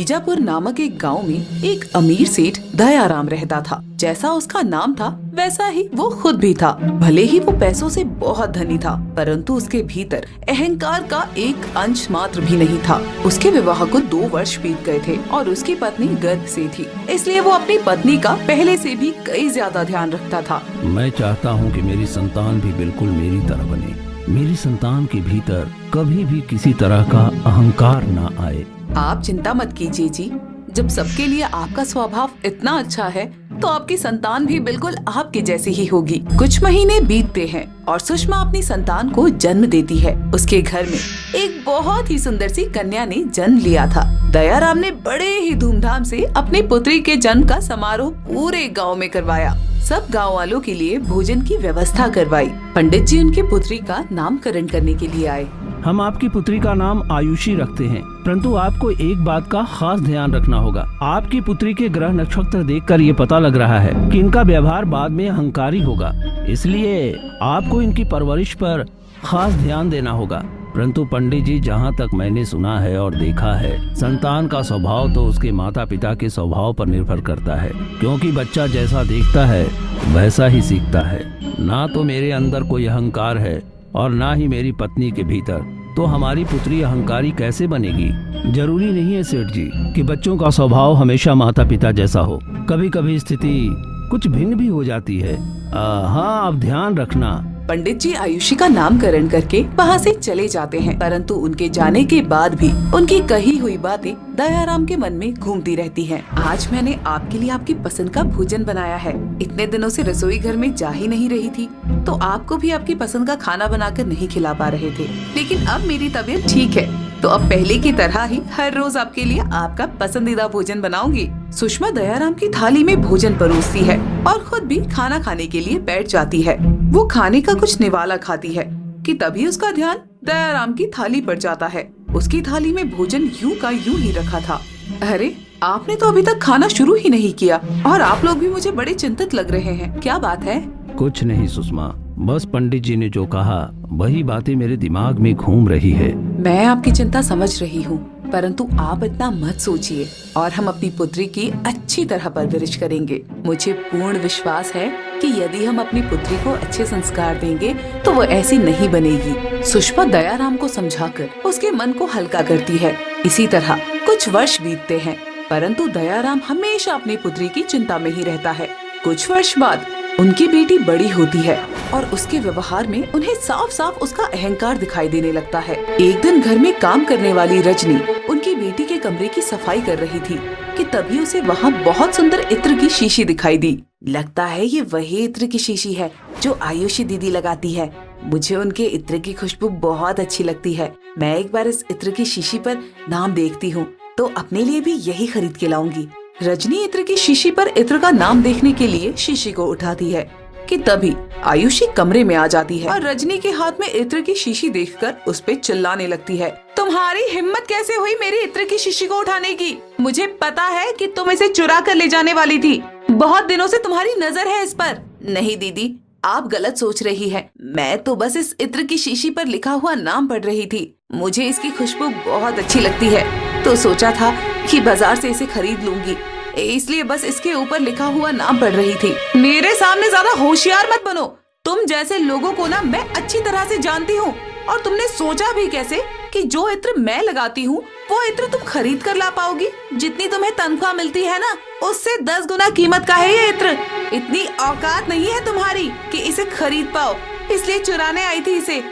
बीजापुर नामक एक गांव में एक अमीर सेठ दयाराम रहता था। जैसा उसका नाम था वैसा ही वो खुद भी था। भले ही वो पैसों से बहुत धनी था, परंतु उसके भीतर अहंकार का एक अंश मात्र भी नहीं था। उसके विवाह को 2 वर्ष बीत गए थे और उसकी पत्नी गर्भ से थी, इसलिए वो अपनी पत्नी का पहले से भी कई ज्यादा ध्यान रखता था। मैं चाहता हूँ कि मेरी संतान भी बिल्कुल मेरी तरह बने। मेरी संतान के भीतर कभी भी किसी तरह का अहंकार न आए। आप चिंता मत कीजिए जी, जब सबके लिए आपका स्वभाव इतना अच्छा है तो आपकी संतान भी बिल्कुल आपके जैसी ही होगी। कुछ महीने बीतते हैं और सुषमा अपनी संतान को जन्म देती है। उसके घर में एक बहुत ही सुंदर सी कन्या ने जन्म लिया था। दयाराम ने बड़े ही धूमधाम से अपनी पुत्री के जन्म का समारोह पूरे गांव में करवाया। सब गांव वालों के लिए भोजन की व्यवस्था करवाई। पंडित जी उनकी पुत्री का नामकरण करने के लिए आए। हम आपकी पुत्री का नाम आयुषी रखते हैं, परंतु आपको एक बात का खास ध्यान रखना होगा। आपकी पुत्री के ग्रह नक्षत्र देखकर ये पता लग रहा है कि इनका व्यवहार बाद में अहंकारी होगा, इसलिए आपको इनकी परवरिश पर खास ध्यान देना होगा। परंतु पंडित जी, जहाँ तक मैंने सुना है और देखा है, संतान का स्वभाव तो उसके माता पिता के स्वभाव पर निर्भर करता है, क्योंकि बच्चा जैसा देखता है वैसा ही सीखता है। ना तो मेरे अंदर कोई अहंकार है और ना ही मेरी पत्नी के भीतर, तो हमारी पुत्री अहंकारी कैसे बनेगी? जरूरी नहीं है सेठ जी कि बच्चों का स्वभाव हमेशा माता पिता जैसा हो। कभी कभी स्थिति कुछ भिन्न भी हो जाती है। हाँ, आप ध्यान रखना। पंडित जी आयुषी का नामकरण करके वहाँ से चले जाते हैं, परंतु उनके जाने के बाद भी उनकी कही हुई बातें दयाराम के मन में घूमती रहती हैं। आज मैंने आपके लिए आपकी पसंद का भोजन बनाया है। इतने दिनों से रसोई घर में जा ही नहीं रही थी, तो आपको भी आपकी पसंद का खाना बनाकर नहीं खिला पा रहे थे, लेकिन अब मेरी तबीयत ठीक है, तो अब पहले की तरह ही हर रोज आपके लिए आपका पसंदीदा भोजन बनाऊंगी। सुषमा दयाराम की थाली में भोजन परोसती है और खुद भी खाना खाने के लिए बैठ जाती है। वो खाने का कुछ निवाला खाती है कि तभी उसका ध्यान दयाराम की थाली पर जाता है। उसकी थाली में भोजन यूं का यूं ही रखा था। अरे, आपने तो अभी तक खाना शुरू ही नहीं किया और आप लोग भी मुझे बड़े चिंतित लग रहे हैं, क्या बात है? कुछ नहीं सुषमा, बस पंडित जी ने जो कहा वही बातें मेरे दिमाग में घूम रही है। मैं आपकी चिंता समझ रही हूँ, परंतु आप इतना मत सोचिए और हम अपनी पुत्री की अच्छी तरह परवरिश करेंगे। मुझे पूर्ण विश्वास है कि यदि हम अपनी पुत्री को अच्छे संस्कार देंगे तो वो ऐसी नहीं बनेगी। सुषमा दयाराम को समझाकर उसके मन को हल्का करती है। इसी तरह कुछ वर्ष बीतते हैं, परंतु दयाराम हमेशा अपनी पुत्री की चिंता में ही रहता है। कुछ वर्ष बाद उनकी बेटी बड़ी होती है और उसके व्यवहार में उन्हें साफ साफ उसका अहंकार दिखाई देने लगता है। एक दिन घर में काम करने वाली रजनी उनकी बेटी के कमरे की सफाई कर रही थी कि तभी उसे वहाँ बहुत सुंदर इत्र की शीशी दिखाई दी। लगता है ये वही इत्र की शीशी है जो आयुषी दीदी लगाती है। मुझे उनके इत्र की खुशबू बहुत अच्छी लगती है। मैं एक बार इस इत्र की शीशी पर नाम देखती हूँ तो अपने लिए भी यही खरीद के लाऊंगी। रजनी इत्र की शीशी पर इत्र का नाम देखने के लिए शीशी को उठाती है कि तभी आयुषी कमरे में आ जाती है और रजनी के हाथ में इत्र की शीशी देखकर उस पे चिल्लाने लगती है। तुम्हारी हिम्मत कैसे हुई मेरी इत्र की शीशी को उठाने की? मुझे पता है कि तुम इसे चुरा कर ले जाने वाली थी। बहुत दिनों से तुम्हारी नजर है इस पर। नहीं दीदी, आप गलत सोच रही है। मैं तो बस इस इत्र की शीशी पर लिखा हुआ नाम पढ़ रही थी। मुझे इसकी खुशबू बहुत अच्छी लगती है, तो सोचा था कि बाजार से इसे खरीद लूंगी, इसलिए बस इसके ऊपर लिखा हुआ नाम पढ़ रही थी। मेरे सामने ज्यादा होशियार मत बनो। तुम जैसे लोगों को ना मैं अच्छी तरह से जानती हूँ, और तुमने सोचा भी कैसे कि जो इत्र मैं लगाती हूँ वो इत्र तुम खरीद कर ला पाओगी? जितनी तुम्हें तनख्वाह मिलती है ना, उससे 10 गुना कीमत का है ये इत्र। इतनी औकात नहीं है तुम्हारी कि इसे खरीद पाओ, इसलिए चुराने आई थी इसे।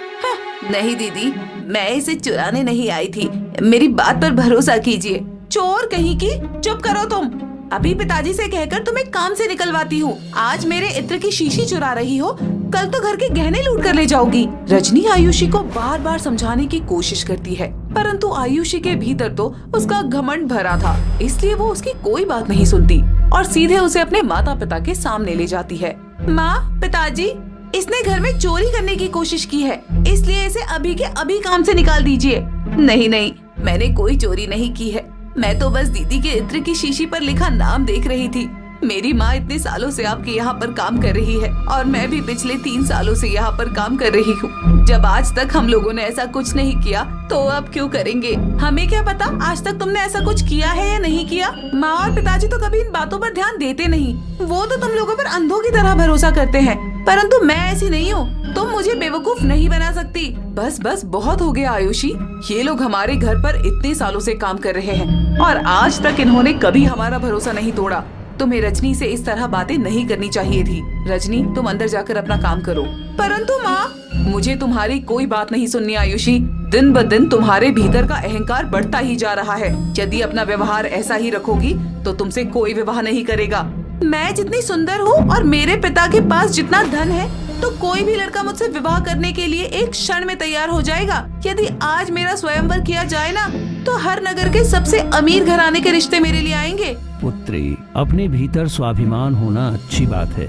नहीं दीदी, मैं इसे चुराने नहीं आई थी, मेरी बात पर भरोसा कीजिए। चोर कहीं की, चुप करो तुम। अभी पिताजी से कहकर तुम्हें काम से निकलवाती हूँ। आज मेरे इत्र की शीशी चुरा रही हो, कल तो घर के गहने लूट कर ले जाओगी। रजनी आयुषी को बार बार समझाने की कोशिश करती है, परंतु आयुषी के भीतर तो उसका घमंड भरा था, इसलिए वो उसकी कोई बात नहीं सुनती और सीधे उसे अपने माता पिता के सामने ले जाती है। माँ, पिताजी, इसने घर में चोरी करने की कोशिश की है, इसलिए इसे अभी के अभी काम से निकाल दीजिए। नहीं नहीं, मैंने कोई चोरी नहीं की है, मैं तो बस दीदी के इत्र की शीशी पर लिखा नाम देख रही थी। मेरी माँ इतने सालों से आपके यहाँ पर काम कर रही है और मैं भी पिछले 3 सालों से यहाँ पर काम कर रही हूँ। जब आज तक हम लोगों ने ऐसा कुछ नहीं किया तो अब क्यों करेंगे? हमें क्या पता आज तक तुमने ऐसा कुछ किया है या नहीं किया। माँ और पिताजी तो कभी इन बातों पर ध्यान देते नहीं, वो तो तुम लोगों पर अंधों की तरह भरोसा करते हैं, परंतु मैं ऐसी नहीं हूँ। तुम मुझे बेवकूफ नहीं बना सकती। बस बस बहुत हो गया आयुषी, ये लोग हमारे घर पर इतने सालों से काम कर रहे हैं और आज तक इन्होंने कभी हमारा भरोसा नहीं तोड़ा। तुम्हें रजनी से इस तरह बातें नहीं करनी चाहिए थी। रजनी, तुम अंदर जाकर अपना काम करो। परंतु माँ, मुझे तुम्हारी कोई बात नहीं सुननी आयुषी। दिन ब दिन तुम्हारे भीतर का अहंकार बढ़ता ही जा रहा है। यदि अपना व्यवहार ऐसा ही रखोगी तो तुमसे कोई विवाह नहीं करेगा। मैं जितनी सुंदर हूँ और मेरे पिता के पास जितना धन है तो कोई भी लड़का मुझसे विवाह करने के लिए एक क्षण में तैयार हो जाएगा। यदि आज मेरा स्वयंवर किया जाए ना तो हर नगर के सबसे अमीर घराने के रिश्ते मेरे लिए आएंगे। पुत्री, अपने भीतर स्वाभिमान होना अच्छी बात है,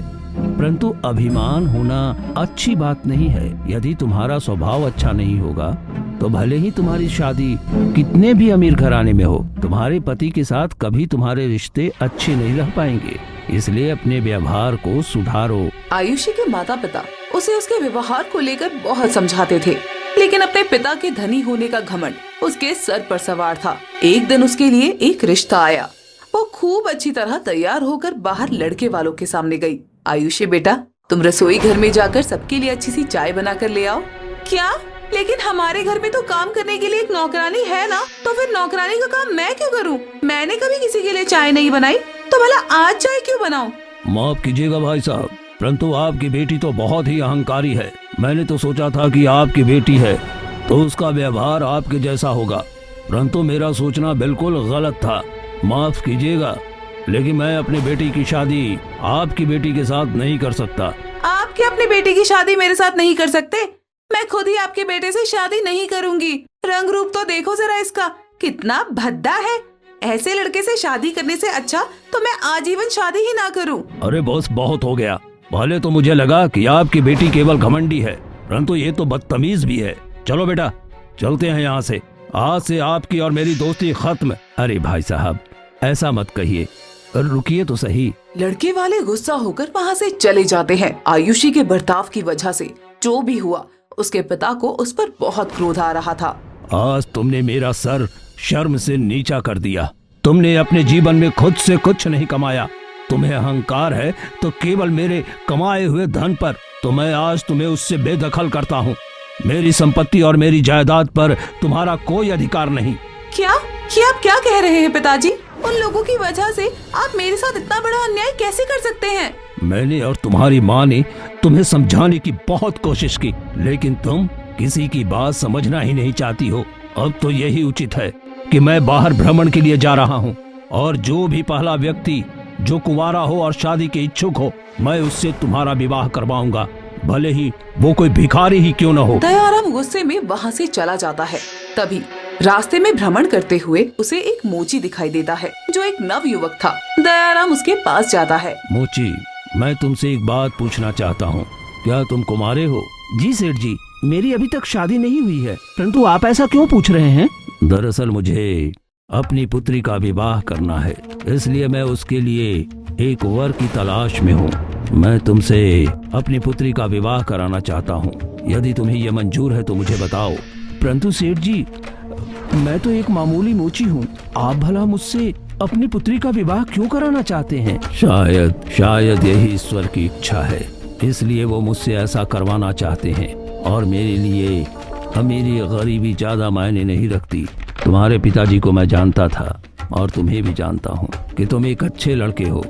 परंतु अभिमान होना अच्छी बात नहीं है। यदि तुम्हारा स्वभाव अच्छा नहीं होगा तो भले ही तुम्हारी शादी कितने भी अमीर घराने में हो, तुम्हारे पति के साथ कभी तुम्हारे रिश्ते अच्छे नहीं रह पाएंगे। इसलिए अपने व्यवहार को सुधारो। आयुषी के माता पिता उसे उसके व्यवहार को लेकर बहुत समझाते थे, लेकिन अपने पिता के धनी होने का घमंड उसके सर पर सवार था। एक दिन उसके लिए एक रिश्ता आया। वो खूब अच्छी तरह तैयार होकर बाहर लड़के वालों के सामने गई। आयुषी बेटा, तुम रसोई घर में जाकर सबके लिए अच्छी सी चाय बना कर ले आओ। क्या? लेकिन हमारे घर में तो काम करने के लिए एक नौकरानी है ना, तो फिर नौकरानी का काम मैं क्यों करूं? मैंने कभी किसी के लिए चाय नहीं बनाई, तो भला आज चाय क्यों बनाऊं? माफ कीजिएगा भाई साहब, परंतु आपकी बेटी तो बहुत ही अहंकारी है। मैंने तो सोचा था कि आपकी बेटी है तो उसका व्यवहार आपके जैसा होगा, परंतु मेरा सोचना बिल्कुल गलत था। माफ कीजिएगा, लेकिन मैं अपनी बेटी की शादी आपकी बेटी के साथ नहीं कर सकता। आप क्या अपनी बेटी की शादी मेरे साथ नहीं कर सकते? मैं खुद ही आपके बेटे से शादी नहीं करूंगी। रंग रूप तो देखो जरा इसका, कितना भद्दा है। ऐसे लड़के से शादी करने से अच्छा तो मैं आजीवन शादी ही ना करूं। अरे बॉस, बहुत हो गया। पहले तो मुझे लगा कि आपकी बेटी केवल घमंडी है, परंतु ये तो बदतमीज भी है। चलो बेटा, चलते हैं यहाँ से। आज से आपकी और मेरी दोस्ती खत्म। अरे भाई साहब, ऐसा मत कहिए, रुकिए तो सही। लड़के वाले गुस्सा होकर वहाँ से चले जाते हैं। आयुषी के बर्ताव की वजह से जो भी हुआ, उसके पिता को उस पर बहुत क्रोध आ रहा था। आज तुमने मेरा सर शर्म से नीचा कर दिया। तुमने अपने जीवन में खुद से कुछ नहीं कमाया। तुम्हें अहंकार है तो केवल मेरे कमाए हुए धन पर, तो मैं आज तुम्हें उससे बेदखल करता हूँ। मेरी संपत्ति और मेरी जायदाद पर तुम्हारा कोई अधिकार नहीं। क्या? ये आप क्या कह रहे हैं पिताजी? उन लोगों की वजह से आप मेरे साथ इतना बड़ा अन्याय कैसे कर सकते हैं? मैंने और तुम्हारी माँ ने तुम्हें समझाने की बहुत कोशिश की, लेकिन तुम किसी की बात समझना ही नहीं चाहती हो। अब तो यही उचित है कि मैं बाहर भ्रमण के लिए जा रहा हूँ, और जो भी पहला व्यक्ति जो कुंवारा हो और शादी के इच्छुक हो, मैं उससे तुम्हारा विवाह करवाऊंगा, भले ही वो कोई भिखारी ही क्यों न हो। दयाराम गुस्से में वहाँ से चला जाता है। तभी रास्ते में भ्रमण करते हुए उसे एक मोची दिखाई देता है, जो एक नव युवक था। दयाराम उसके पास जाता है। मोची, मैं तुमसे एक बात पूछना चाहता हूँ, क्या तुम कुंवारे हो? जी सेठ जी, मेरी अभी तक शादी नहीं हुई है, परंतु आप ऐसा क्यों पूछ रहे हैं? दरअसल मुझे अपनी पुत्री का विवाह करना है, इसलिए मैं उसके लिए एक वर की तलाश में हूँ। मैं तुमसे अपनी पुत्री का विवाह कराना चाहता हूँ। यदि तुम्हें यह मंजूर है तो मुझे बताओ। परंतु सेठ जी, मैं तो एक मामूली मोची हूँ, आप भला मुझसे अपनी पुत्री का विवाह क्यों कराना चाहते हैं? शायद यही ईश्वर की इच्छा है, इसलिए वो मुझसे ऐसा करवाना चाहते हैं। और मेरे लिए अमीरी गरीबी ज्यादा मायने नहीं रखती। तुम्हारे पिताजी को मैं जानता था और तुम्हें भी जानता हूँ कि तुम एक अच्छे लड़के हो,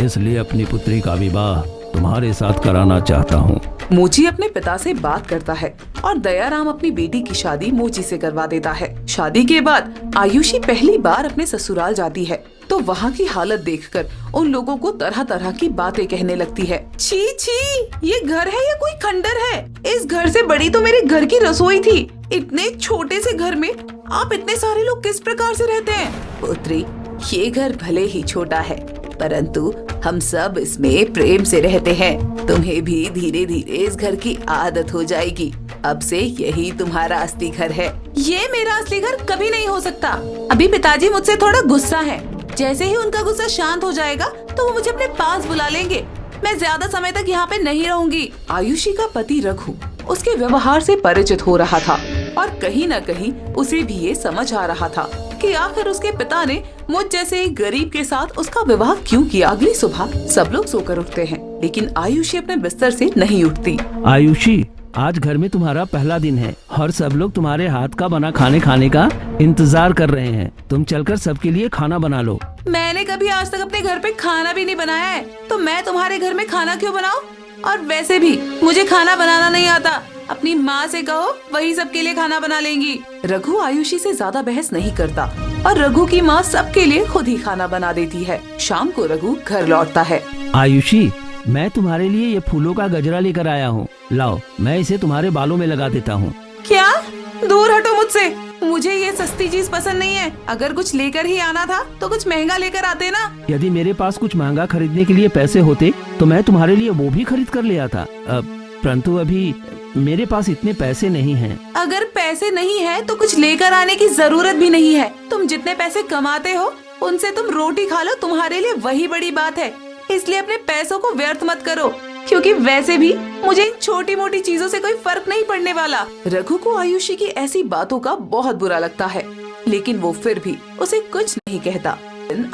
इसलिए अपनी पुत्री का विवाह तुम्हारे साथ कराना चाहता हूँ। मोची अपने पिता से बात करता है और दयाराम अपनी बेटी की शादी मोची से करवा देता है। शादी के बाद आयुषी पहली बार अपने ससुराल जाती है तो वहाँ की हालत देखकर उन लोगों को तरह तरह की बातें कहने लगती है। छी छी, ये घर है या कोई खंडर है? इस घर से बड़ी तो मेरे घर की रसोई थी। इतने छोटे से घर में आप इतने सारे लोग किस प्रकार से रहते हैं? पुत्री, ये घर भले ही छोटा है, परंतु हम सब इसमें प्रेम से रहते हैं। तुम्हें भी धीरे धीरे इस घर की आदत हो जाएगी। अब से यही तुम्हारा असली घर है। ये मेरा असली घर कभी नहीं हो सकता। अभी पिताजी मुझसे थोड़ा गुस्सा है, जैसे ही उनका गुस्सा शांत हो जाएगा तो वो मुझे अपने पास बुला लेंगे। मैं ज्यादा समय तक यहाँ पे नहीं रहूंगी। आयुषी का पति रघु उसके व्यवहार से परिचित हो रहा था और कहीं न कहीं उसे भी ये समझ आ रहा था कि आखिर उसके पिता ने मुझ जैसे एक गरीब के साथ उसका विवाह क्यों किया। अगली सुबह सब लोग सोकर उठते हैं, लेकिन आयुषी अपने बिस्तर से नहीं उठती। आयुषी, आज घर में तुम्हारा पहला दिन है और सब लोग तुम्हारे हाथ का बना खाने का इंतजार कर रहे हैं। तुम चलकर सबके लिए खाना बना लो। मैंने कभी आज तक अपने घर पे खाना भी नहीं बनाया है, तो मैं तुम्हारे घर में खाना क्यों बनाऊं? और वैसे भी मुझे खाना बनाना नहीं आता। अपनी माँ से कहो, वही सबके लिए खाना बना लेंगी। रघु आयुषी से ज्यादा बहस नहीं करता और रघु की माँ सबके लिए खुद ही खाना बना देती है। शाम को रघु घर लौटता है। आयुषी, मैं तुम्हारे लिए ये फूलों का गजरा लेकर आया हूँ। लाओ, मैं इसे तुम्हारे बालों में लगा देता हूँ। क्या? दूर हटो मुझसे, मुझे ये सस्ती चीज पसंद नहीं है। अगर कुछ लेकर ही आना था तो कुछ महंगा लेकर आते ना। यदि मेरे पास कुछ महंगा खरीदने के लिए पैसे होते तो मैं तुम्हारे लिए वो भी खरीद कर ले आता, परंतु अभी मेरे पास इतने पैसे नहीं हैं। अगर पैसे नहीं है तो कुछ लेकर आने की जरूरत भी नहीं है। तुम जितने पैसे कमाते हो उनसे तुम रोटी खा लो, तुम्हारे लिए वही बड़ी बात है। इसलिए अपने पैसों को व्यर्थ मत करो, क्योंकि वैसे भी मुझे इन छोटी मोटी चीजों से कोई फर्क नहीं पड़ने वाला। रघु को आयुषी की ऐसी बातों का बहुत बुरा लगता है, लेकिन वो फिर भी उसे कुछ नहीं कहता।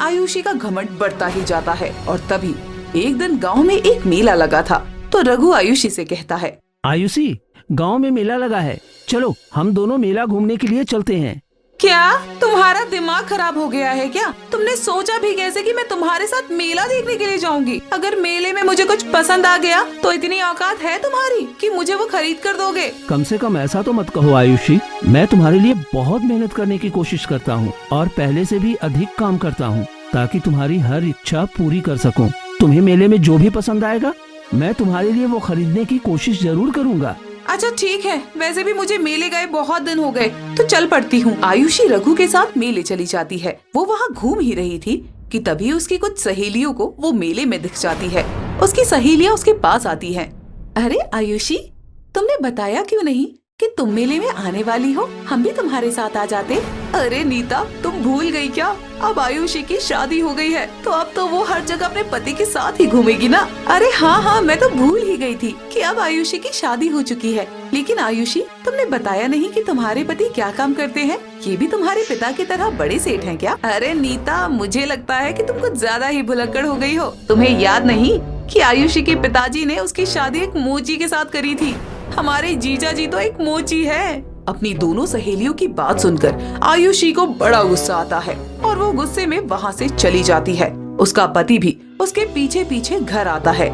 आयुषी का घमंड बढ़ता ही जाता है और तभी एक दिन गांव में एक मेला लगा था। तो रघु आयुषी से कहता है, आयुषी, गांव में मेला लगा है, चलो हम दोनों मेला घूमने के लिए चलते हैं। क्या तुम्हारा दिमाग खराब हो गया है क्या? तुमने सोचा भी कैसे कि मैं तुम्हारे साथ मेला देखने के लिए जाऊंगी? अगर मेले में मुझे कुछ पसंद आ गया तो इतनी औकात है तुम्हारी कि मुझे वो खरीद कर दोगे? कम से कम ऐसा तो मत कहो आयुषी। मैं तुम्हारे लिए बहुत मेहनत करने की कोशिश करता हूँ और पहले से भी अधिक काम करता हूँ ताकि तुम्हारी हर इच्छा पूरी कर सकूँ। तुम्हें मेले में जो भी पसंद आएगा मैं तुम्हारे लिए वो खरीदने की कोशिश जरूर करूँगा। अच्छा ठीक है, वैसे भी मुझे मेले गए बहुत दिन हो गए, तो चल पड़ती हूँ। आयुषी रघु के साथ मेले चली जाती है। वो वहाँ घूम ही रही थी कि तभी उसकी कुछ सहेलियों को वो मेले में दिख जाती है। उसकी सहेलियाँ उसके पास आती हैं। अरे आयुषी, तुमने बताया क्यों नहीं कि तुम मेले में आने वाली हो? हम भी तुम्हारे साथ आ जाते। अरे नीता, तुम भूल गई क्या? अब आयुषी की शादी हो गई है, तो अब तो वो हर जगह अपने पति के साथ ही घूमेगी ना। अरे हाँ, मैं तो भूल ही गई थी कि अब आयुषी की शादी हो चुकी है। लेकिन आयुषी, तुमने बताया नहीं कि तुम्हारे पति क्या काम करते हैं? ये भी तुम्हारे पिता की तरह बड़े सेठ हैं क्या? अरे नीता, मुझे लगता है कि तुम कुछ ज्यादा ही भुलक्कड़ हो गई हो। तुम्हें याद नहीं कि आयुषी के पिताजी ने उसकी शादी एक मोची के साथ करी थी? हमारे जीजा जी तो एक मोची है। अपनी दोनों सहेलियों की बात सुनकर आयुषी को बड़ा गुस्सा आता है और वो गुस्से में वहाँ से चली जाती है। उसका पति भी उसके पीछे पीछे घर आता है।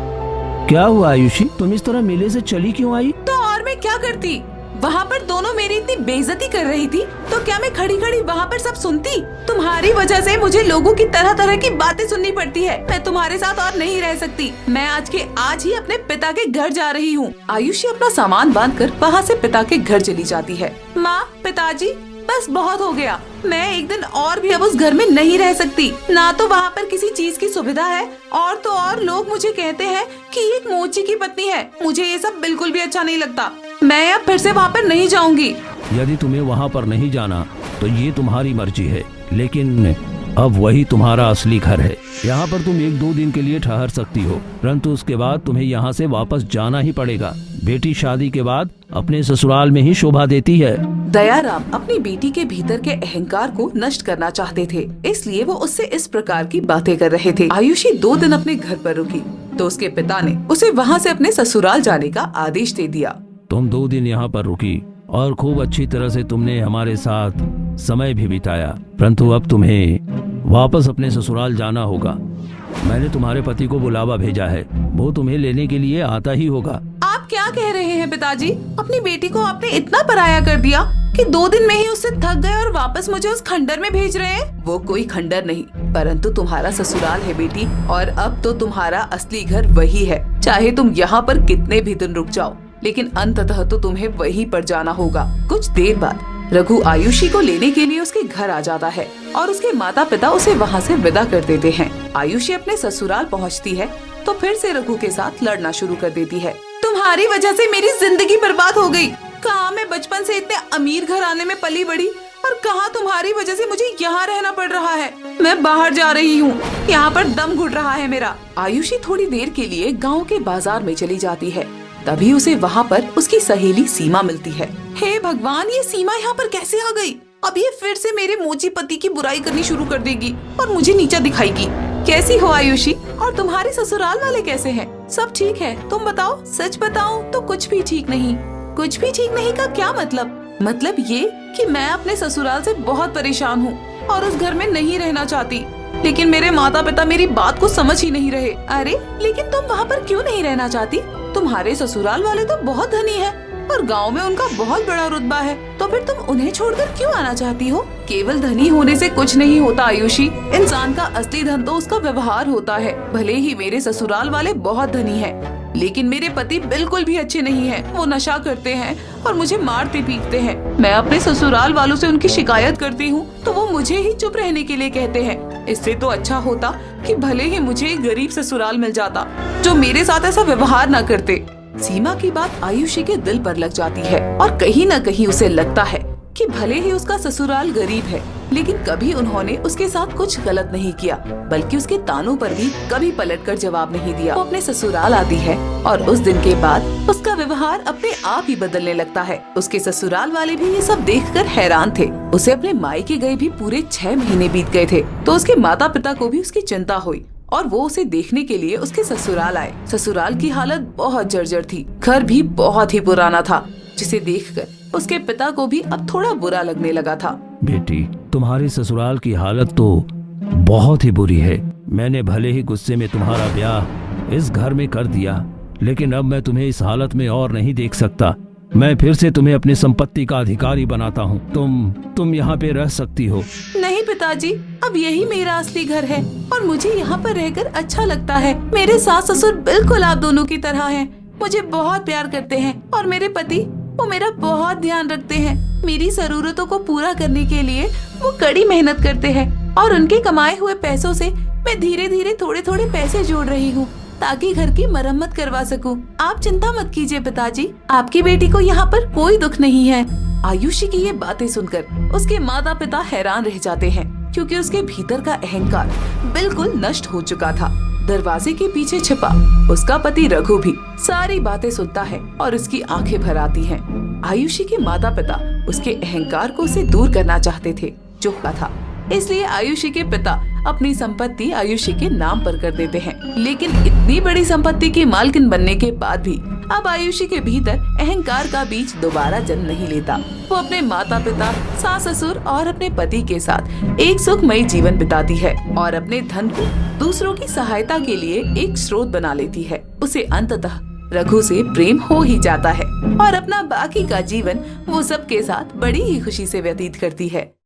क्या हुआ आयुषी, तुम इस तरह मेले से चली क्यों आई? तो और मैं क्या करती? वहाँ पर दोनों मेरी इतनी बेइज्जती कर रही थी, तो क्या मैं खड़ी खड़ी वहाँ पर सब सुनती? तुम्हारी वजह से मुझे लोगों की तरह तरह की बातें सुननी पड़ती है। मैं तुम्हारे साथ और नहीं रह सकती। मैं आज के आज ही अपने पिता के घर जा रही हूँ। आयुषी अपना सामान बांधकर वहाँ से पिता के घर चली जाती है। माँ, पिताजी, बस बहुत हो गया। मैं एक दिन और भी अब उस घर में नहीं रह सकती। ना तो वहाँ पर किसी चीज की सुविधा है, और तो और लोग मुझे कहते हैं कि ये एक मोची की पत्नी है। मुझे ये सब बिल्कुल भी अच्छा नहीं लगता। मैं अब फिर से वहाँ पर नहीं जाऊँगी। यदि तुम्हें वहाँ पर नहीं जाना तो ये तुम्हारी मर्जी है, लेकिन अब वही तुम्हारा असली घर है। यहाँ पर तुम 1-2 दिन के लिए ठहर सकती हो, परंतु उसके बाद तुम्हें यहाँ से वापस जाना ही पड़ेगा। बेटी शादी के बाद अपने ससुराल में ही शोभा देती है। दयाराम अपनी बेटी के भीतर के अहंकार को नष्ट करना चाहते थे, इसलिए वो उससे इस प्रकार की बातें कर रहे थे। आयुषी 2 दिन अपने घर पर रुकी तो उसके पिता ने उसे वहाँ से अपने ससुराल जाने का आदेश दे दिया। तुम 2 दिन यहाँ पर रुकी और खूब अच्छी तरह से तुमने हमारे साथ समय भी बिताया, परंतु अब तुम्हें वापस अपने ससुराल जाना होगा। मैंने तुम्हारे पति को बुलावा भेजा है, वो तुम्हें लेने के लिए आता ही होगा। आप क्या कह रहे हैं पिताजी? अपनी बेटी को आपने इतना पराया कर दिया कि 2 दिन में ही उससे थक गए और वापस मुझे उस खंडर में भेज रहे हैं? वो कोई खंडर नहीं, परंतु तुम्हारा ससुराल है बेटी, और अब तो तुम्हारा असली घर वही है। चाहे तुम यहाँ पर कितने भी दिन रुक जाओ, लेकिन अंततः तो तुम्हें वहीं पर जाना होगा। कुछ देर बाद रघु आयुषी को लेने के लिए उसके घर आ जाता है और उसके माता पिता उसे वहाँ से विदा कर देते हैं। आयुषी अपने ससुराल पहुँचती है तो फिर से रघु के साथ लड़ना शुरू कर देती है। तुम्हारी वजह से मेरी जिंदगी बर्बाद हो गई। कहाँ मैं बचपन से इतने अमीर घराने में पली बड़ी और कहाँ तुम्हारी वजह से मुझे यहाँ रहना पड़ रहा है। मैं बाहर जा रही हूँ, यहाँ पर दम घुट रहा है मेरा। आयुषी थोड़ी देर के लिए गांव के बाजार में चली जाती है। तभी उसे वहाँ पर उसकी सहेली सीमा मिलती है। हे भगवान, ये सीमा यहाँ पर कैसे आ गई? अब ये फिर से मेरे मोची पति की बुराई करनी शुरू कर देगी और मुझे नीचा दिखाएगी। कैसी हो आयुषी? और तुम्हारे ससुराल वाले कैसे हैं? सब ठीक है, तुम बताओ। सच बताऊं तो कुछ भी ठीक नहीं। कुछ भी ठीक नहीं का क्या मतलब? मतलब ये कि मैं अपने ससुराल से बहुत परेशान हूँ और उस घर में नहीं रहना चाहती, लेकिन मेरे माता पिता मेरी बात को समझ ही नहीं रहे। अरे लेकिन तुम वहाँ पर क्यों नहीं रहना चाहती? तुम्हारे ससुराल वाले तो बहुत धनी है और गांव में उनका बहुत बड़ा रुतबा है, तो फिर तुम उन्हें छोड़कर क्यों आना चाहती हो? केवल धनी होने से कुछ नहीं होता आयुषी। इंसान का असली धन तो उसका व्यवहार होता है। भले ही मेरे ससुराल वाले बहुत धनी हैं, लेकिन मेरे पति बिल्कुल भी अच्छे नहीं हैं। वो नशा करते हैं और मुझे मारते पीटते हैं। मैं अपने ससुराल वालों से उनकी शिकायत करती हूँ तो वो मुझे ही चुप रहने के लिए कहते हैं। इससे तो अच्छा होता कि भले ही मुझे एक गरीब ससुराल मिल जाता जो मेरे साथ ऐसा व्यवहार न करते। सीमा की बात आयुषी के दिल पर लग जाती है और कहीं न कहीं उसे लगता है कि भले ही उसका ससुराल गरीब है, लेकिन कभी उन्होंने उसके साथ कुछ गलत नहीं किया, बल्कि उसके तानों पर भी कभी पलटकर जवाब नहीं दिया। वो अपने ससुराल आती है और उस दिन के बाद उसका व्यवहार अपने आप ही बदलने लगता है। उसके ससुराल वाले भी ये सब देखकर हैरान थे। उसे अपने मायके गए भी पूरे 6 महीने बीत गए थे, तो उसके माता पिता को भी उसकी चिंता हुई और वो उसे देखने के लिए उसके ससुराल आए। ससुराल की हालत बहुत जर्जर थी। घर भी बहुत ही पुराना था, जिसे देखकर उसके पिता को भी अब थोड़ा बुरा लगने लगा था। बेटी, तुम्हारे ससुराल की हालत तो बहुत ही बुरी है। मैंने भले ही गुस्से में तुम्हारा ब्याह इस घर में कर दिया, लेकिन अब मैं तुम्हें इस हालत में और नहीं देख सकता। मैं फिर से तुम्हें अपनी संपत्ति का अधिकारी बनाता हूँ। तुम यहाँ पे रह सकती हो। नहीं पिताजी, अब यही मेरा असली घर है और मुझे यहाँ पर रहकर अच्छा लगता है। मेरे सास ससुर बिल्कुल आप दोनों की तरह हैं। मुझे बहुत प्यार करते हैं और मेरे पति वो मेरा बहुत ध्यान रखते हैं। मेरी जरूरतों को पूरा करने के लिए वो कड़ी मेहनत करते हैं और उनके कमाए हुए पैसों से मैं धीरे धीरे थोड़े थोड़े पैसे जोड़ रही हूँ ताकि घर की मरम्मत करवा सकूं। आप चिंता मत कीजिए पिताजी, आपकी बेटी को यहाँ पर कोई दुख नहीं है। आयुषी की ये बातें सुनकर उसके माता पिता हैरान रह जाते हैं, क्योंकि उसके भीतर का अहंकार बिल्कुल नष्ट हो चुका था। दरवाजे के पीछे छिपा उसका पति रघु भी सारी बातें सुनता है और उसकी आंखें भर आती हैं। आयुषी के माता पिता उसके अहंकार को उसे दूर करना चाहते थे, जो था। इसलिए आयुषी के पिता अपनी संपत्ति आयुषी के नाम पर कर देते हैं। लेकिन इतनी बड़ी संपत्ति की मालकिन बनने के बाद भी अब आयुषी के भीतर अहंकार का बीज दोबारा जन्म नहीं लेता। वो अपने माता पिता, सास ससुर और अपने पति के साथ एक सुखमयी जीवन बिताती है और अपने धन को दूसरों की सहायता के लिए एक स्रोत बना लेती है। उसे अंततः रघु से प्रेम हो ही जाता है और अपना बाकी का जीवन वो सबके साथ बड़ी ही खुशी से व्यतीत करती है।